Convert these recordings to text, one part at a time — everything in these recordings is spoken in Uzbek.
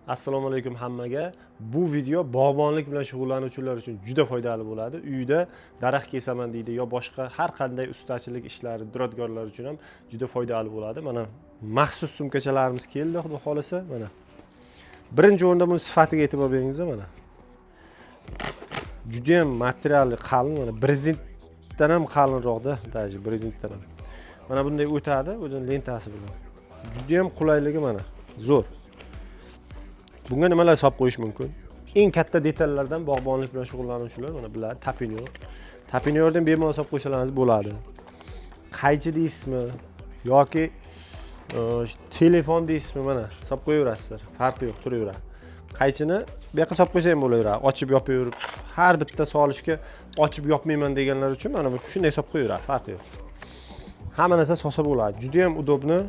Assalomu alaykum hammaga. Bu video bog'bonlik bilan shug'ullanuvchilar uchun juda foydali bo'ladi. Uyda daraxt kesaman deydi yo boshqa har qanday ustachilik ishlari, duradgorlar uchun ham juda foydali bo'ladi. Mana maxsus sumkachalarimiz keldi, xudo xolisa. Mana. Birinchi o'rinda buni sifatiga e'tibor beringiz mana. Juda ham materiali qalin, mana brezentdan ham qalinroqda, даже brezentdan ham. Mana bunday o'tadi o'zining lentasi bilan. Juda ham qulayligi mana, zo'r. Bunga nimalar solib qo'yish mumkin? Eng katta detallardan bog'bonlik bilan shug'ullanuvchilar mana bular tapinyor. Tapinyordan bemalol solib qo'ysalaringiz bo'ladi. Qaychi deysizmi yoki telefon deysizmi mana solib qo'yaverasizlar. Farqi yo'q, turaveradi. Qaychini bu yoqqa solib qo'ysa ham bo'laveradi. Ochib yopaverib, har bitta solishga ochib yopmayman deganlar uchun mana bu shunday solib qo'yaveradi, farqi yo'q. Hamma narsa solsa bo'ladi. Juda ham udobni,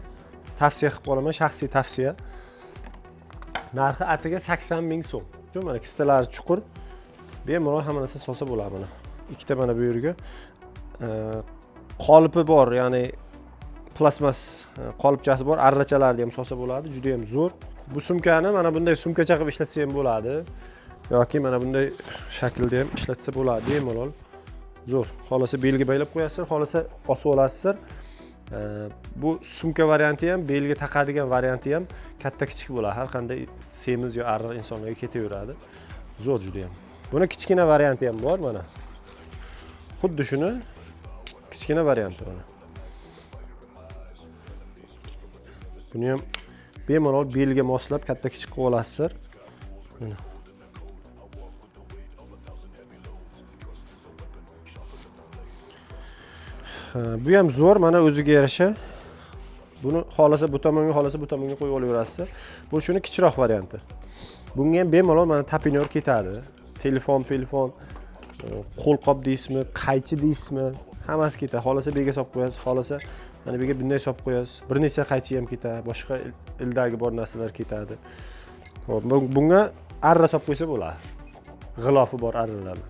tavsiya qilib qolaman, shaxsiy tavsiya. Narxi atiga 80 ming so'm. Mana kistalari chuqur. Bemalol hamma narsa solsa bo'ladi mana. Ikkita mana bu yerga qolipi bor, ya'ni plasmas qolipchasi bor, arrachalarni ham solsa bo'ladi. Juda ham zo'r. Bu sumkani mana bunday sumkacha qilib ishlatsa ham bo'ladi. Yoki mana bunday shaklda ham ishlatsa bo'ladi, bemalol. Zo'r. Xolasa belgi baylab qo'yasizlar, xolasa osib olasizlar. Bu sumka varianti ham, belga taqadigan varianti ham katta kichik bo'ladi. Har qanday semiz yo arriq insonlarga ketaveradi. Zo'r juda ham. Buni kichkina varianti ham bor mana. Xuddi shuni kichkina varianti mana. Buni ham bemalol belga moslab katta kichik qilib olasizlar. Mana. Bu ham zo'r, mana o'ziga yarasha. Buni xolasa bu tomonga, xolasa bu tomonga qo'yib olaverasiz. Bu shuni kichikroq varianti. Bunga ham bemalol mana tapinyor ketadi. Telefon, qo'lqop deysizmi, qaychi deysizmi, hammasi ketadi. Xolasa bega solib qo'yasiz, xolasa mana bega bunday solib qo'yasiz. Bir necha qaychi ham ketadi, boshqa ildagi bor narsalar ketadi. Xo'p, bunga arra solib qo'ysa bo'ladi. G'ilofi bor arralar.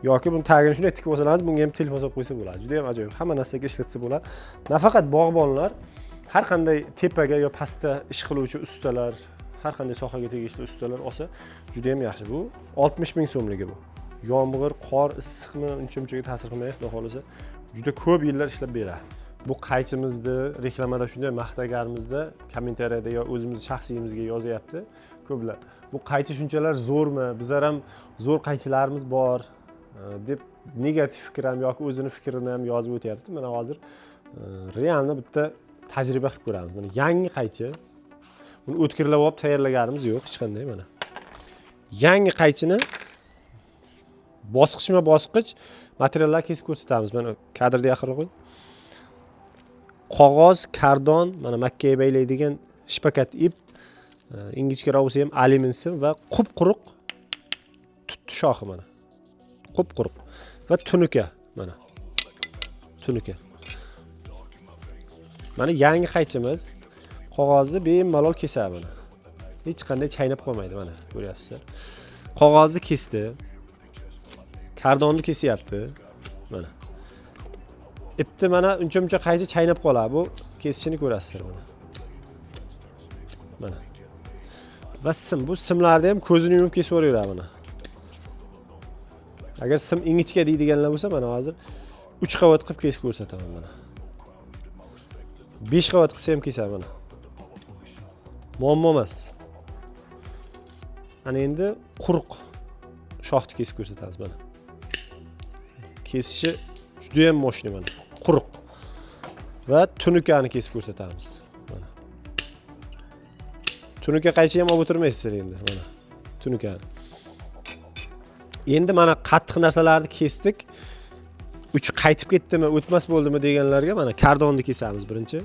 Yoki buni tagini shunday tikib olsangiz, bunga ham telefon solib qo'ysa bo'ladi. Juda ham ajoyib. Hamma narsaga ishlatsa bo'ladi. Nafaqat bog'bonlar, har qanday tepaga yo pastda ish qiluvchi ustalar, har qanday sohaga tegishli ustalar olsa, juda ham yaxshi. Bu 60 ming so'mligi bu. Yomg'ir, qor, issiqmi, uncha-munchaga ta'sir qilmaydi, xudo xolasa. Juda ko'p yillar ishlab beradi. Bu qaychimizni reklamada shunday maqtagarimizda, kommentariyada yo o'zimiz shaxsiyimizga yozyapti ko'plar. Bu qaychi shunchalar zo'rmi? Bizlar ham zo'r qaychilarimiz bor deb negativ fikr ham yoki o'zini fikrini ham yozib o'tyapti. Mana hozir realni bitta tajriba qilib ko'ramiz. Mana yangi qaychi. Buni o'tkirlab olib tayyorlaganimiz yo'q hech qanday mana. Yangi qaychini bosqichma-bosqich materiallar kesib ko'rsatamiz. Mana kadrda yaqinroq qo'y. Qog'oz, kardon, mana makkaga baylaydigan shpakat ip, ingichkaroq bo'lsa ham alyumin va qup-quruq tut shoxi mana. Qup-quruq va tunuka mana. Tunuka. Mana yangi qaychimiz qog'ozni bemalol kesadi mana. Hech qanday chaynab qolmaydi mana, ko'ryapsizlar. Qog'ozni kesdi. Kardonni kesyapti. Mana. Ipni mana uncha-muncha qaychi chaynab qoladi. Bu kesishini ko'rasizlar mana. Mana. Va sim, bu simlarni ham ko'zini yumib kesib olaveradi mana. Agar sim ingichka deydiganlar bo'lsa, mana hozir 3 qavat qilib kesib ko'rsataman mana. 5 qavat qilsa ham kesaman mana. Muammo emas. Ana endi quruq shoxni kesib ko'rsatamiz mana. Kesishi juda ham moshni mana. Quruq. Va tunukani kesib ko'rsatamiz mana. Tunuka qaychi ham olib o'tirmaysizlar endi mana. Tunukani. Endi mana qattiq narsalarni kesdik. Uchi qaytib ketdimi, o'tmas bo'ldimi deganlarga mana kardonni kesamiz birinchi.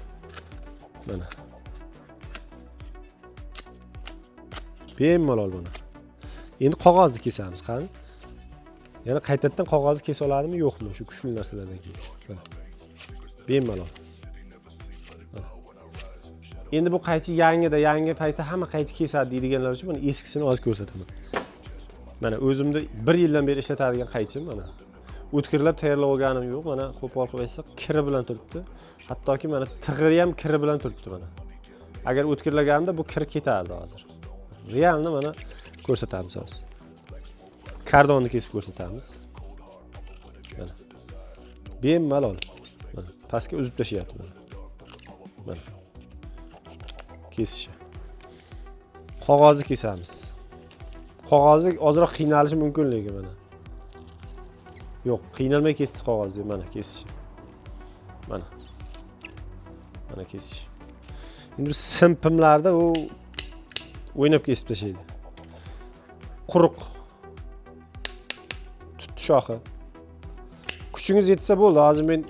Mana. Bemalol mana. Endi qog'ozni kesamiz, qani. Yana qaytadan qog'ozni kesa oladimi, yo'qmi shu kuchli narsalardan keyin. Mana. Bemalol. Endi bu qaychi yangi paytda hamma qaychi kesadi deydiganlar uchun mana eskisini hozir ko'rsataman. Mana o'zimda 1 yildan beri ishlatadigan qaychim mana. O'tkirlab tayyorlab olganim yo'q, mana qo'pol qilib aytsak, kiri bilan turibdi. Hattoki mana tig'iri ham kiri bilan turibdi mana. Agar o'tkirlaganimda bu kir ketardi hozir. Realni mana ko'rsatamiz hozir. Kardonni kesib ko'rsatamiz. Mana. Bemalol. Mana pastga uzib tashlayapti mana. Mana. Kesish. Qog'ozni kesamiz. Qog'ozni ozroq qiynalishi mumkin lekin mana. Yo'q, qiynalmay kesdi qog'ozni, mana kesish. Mana. Mana kesish. Endi bu simpimlarda u o'ynab kesib tashlaydi. Quruq. Tutdi shoxi. Kuchingiz yetsa bo'ldi. Hozir men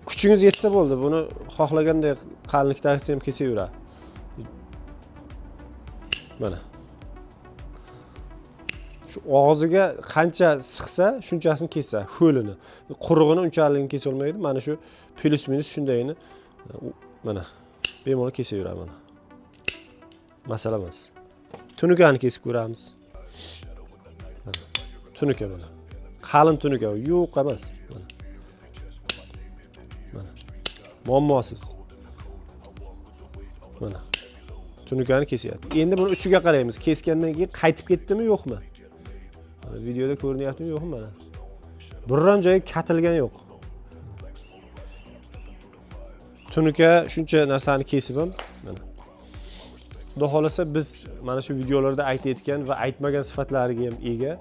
kuchingiz yetsa bo'ldi. Buni xohlaganday qalinlikdagisi ham kesaveradi. Mana. Shu og'ziga qancha siqsa, shunchasini kessa, ho'lini. Qurug'ini unchalik kesa olmaydi. Mana shu plus minus shundayini mana bemalol kesaveradi mana. Masala emas. Tunukani kesib ko'ramiz. Tunuka mana. Qalin tunuka, yo'q emas. Mana. Mana. Muammosiz. Mana. Tunukani kesyapti. Endi buni uchiga qaraymiz. Kesgandan keyin qaytib ketdimi, yo'qmi? Mana videoda ko'rinyaptimi, yo'qmi mana? Birron joyi katilgan yo'q. Tunuka shuncha narsani kesib ham mana. Xudo xolasa biz mana shu videolarda aytayotgan va aytmagan sifatlariga ham ega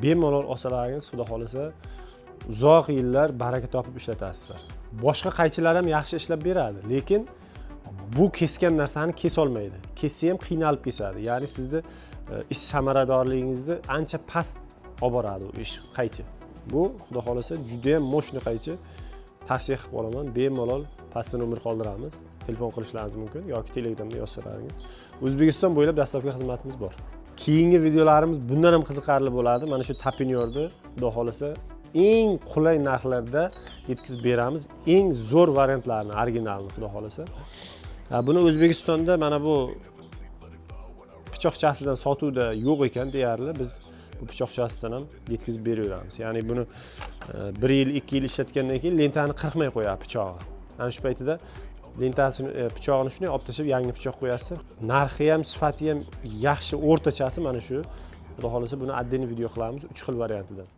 bemalol olsalaringiz, xudo xolasa uzoq yillar baraka topib ishlatasizlar. Boshqa qaychilar ham yaxshi ishlab beradi, lekin bu kesgan narsani kesolmaydi. Kessa ham qiynalib kesadi. Ya'ni sizni ish samaradorligingizni ancha past olib boradi u ish qaychi. Bu xudo xolasa juda ham mo'shni qaychi. Tavsiya qilib qolaman, bemalol pastda nomer qoldiramiz. Telefon qilishlaringiz mumkin yoki Telegramda yozsalaringiz. O'zbekiston bo'ylab dastavka xizmatimiz bor. Keyingi videolarimiz bundan ham qiziqarli bo'ladi. Mana shu tapinyorni xudo xolasa eng qulay narxlarda yetkazib beramiz. Eng zo'r variantlarni, originalni xudo xolasa. Buni O'zbekistonda mana bu pichoqchasidan sotuvda yo'q ekan deyarli. Biz bu pichoqchasidan ham yetkazib beraveramiz. Ya'ni buni 1 yil, 2 yil ishlatgandan keyin lentani qirqmay qo'yadi pichog'i. Ana shu paytida lentasini pichog'ini shunday olib tashlab yangi pichoq qo'yasiz. Narxi ham, sifati ham yaxshi o'rtachasi mana shu. Xudo xolasa buni отдельный video qilamiz 3 xil variantidan.